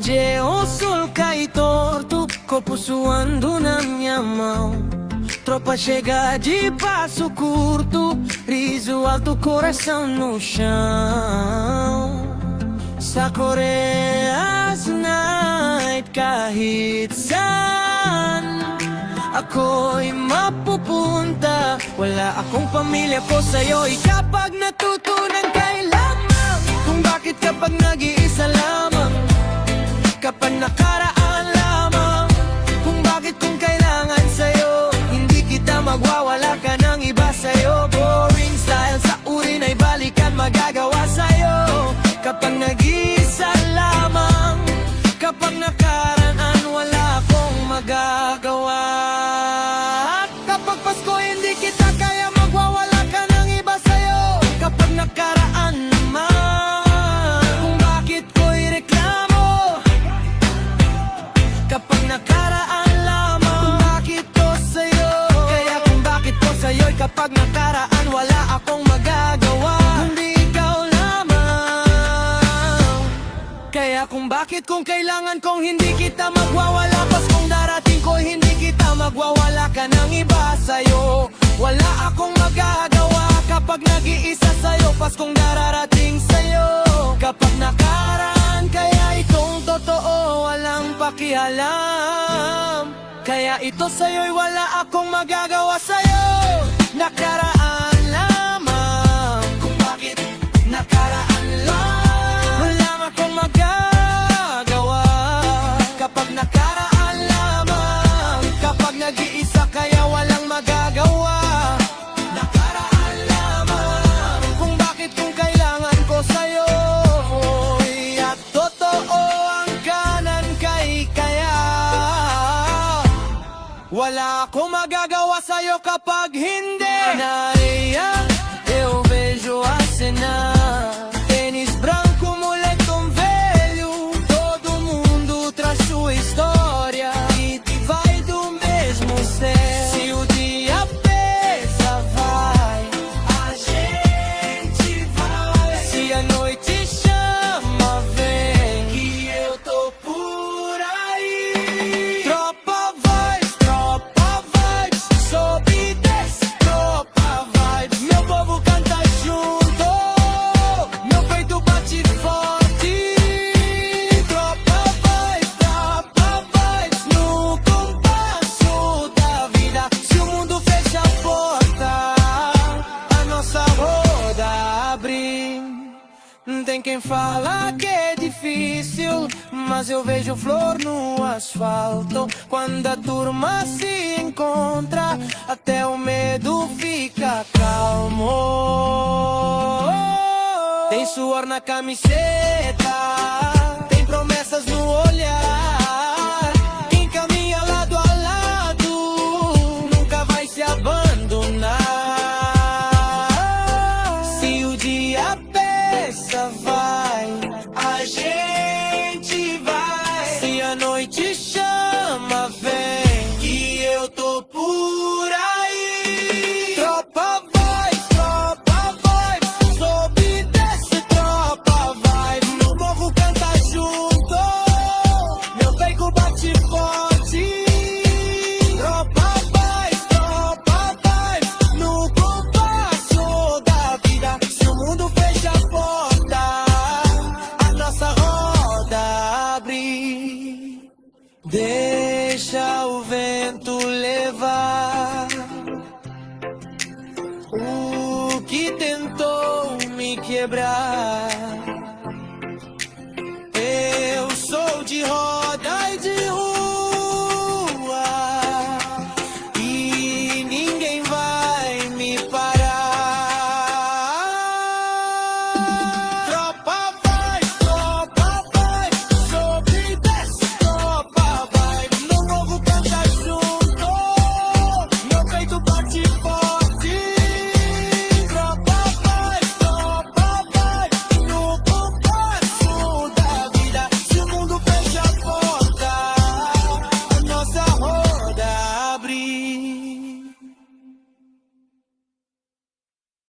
de o sol cai torto, corpo suando na minha mão. Tropa chega de passo curto, riso alto, coração no chão. Sakoreas night kahit saan ako'y mapupunta. Wala akong pamilya ko sa'yo'y kapag natutunan kailangan kung bakit kapag nag-iisa lamang, kapag nakaraan lamang, kung bakit kung kailangan sa'yo, hindi kita magwawala ka ng iba sa'yo. Boring style sa urin ay balikan magagawa sa'yo kapag nag-iisa lamang, kapag nakaraan wala akong magagawa. Kapag Pasko hindi kita kaya magwawala ka ng iba sa'yo, kapag nakaraan naman, kung bakit ko'y reklamo, kapag nakaraan lamang, kung bakit ko sa'yo, kaya kung bakit ko sa'yo'y kapag nakaraan wala akong magagawa, kundi ikaw lamang. Kaya kung bakit kung kailangan kong hindi kita magwawala, Paskong darating ko hindi kita magwawala ka ng iba sa'yo, wala akong magagawa kapag nag-iisa sa'yo. Paskong dararating sa'yo kapag nakaraan, kaya itong totoo walang pakialam. Kaya ito sa'yo'y wala akong magagawa sa'yo. Nakaraan lamang, kung bakit nakaraan lang, wala akong magagawa kapag nakaraan lamang, kapag nag-iisa kaya walang magagawa. Nakaraan lamang, kung bakit kung kailangan ko sa'yo, at totoo ang kanan kay kaya wala akong magagawa sa'yo kapag hindi. Maria, eu vejo a cena, tênis branco, moletom velho, todo mundo traz sua história e te vai do mesmo céu. Se o dia pesa vai, a gente vai. Se a noite chama vem, que eu tô por aí. Tropa vibes, sobe e desce. Tropa vibes, meu povo canta junto, meu peito bate forte. Tropa vibes, no compasso da vida. Se o mundo fecha a porta, a nossa roda abre. Tem quem fala que é difícil, mas eu vejo flor no asfalto. Quando a turma se encontra, até o medo fica calmo. Tem suor na camiseta, tem promessas no olhar. Quem caminha lado a lado nunca vai se abandonar. Se o dia pesa vai, a gente vai. Se a noite chama vem, que eu tô por aí. Tropa vibes, sobe e desce. Tropa vibes, no morro canta junto, meu peito bate forte. Tropa vibes, no compasso da vida. Se o mundo fecha a porta, a nossa roda abre. Deixa o vento levar o que tentou me quebrar. Eu sou de rosa.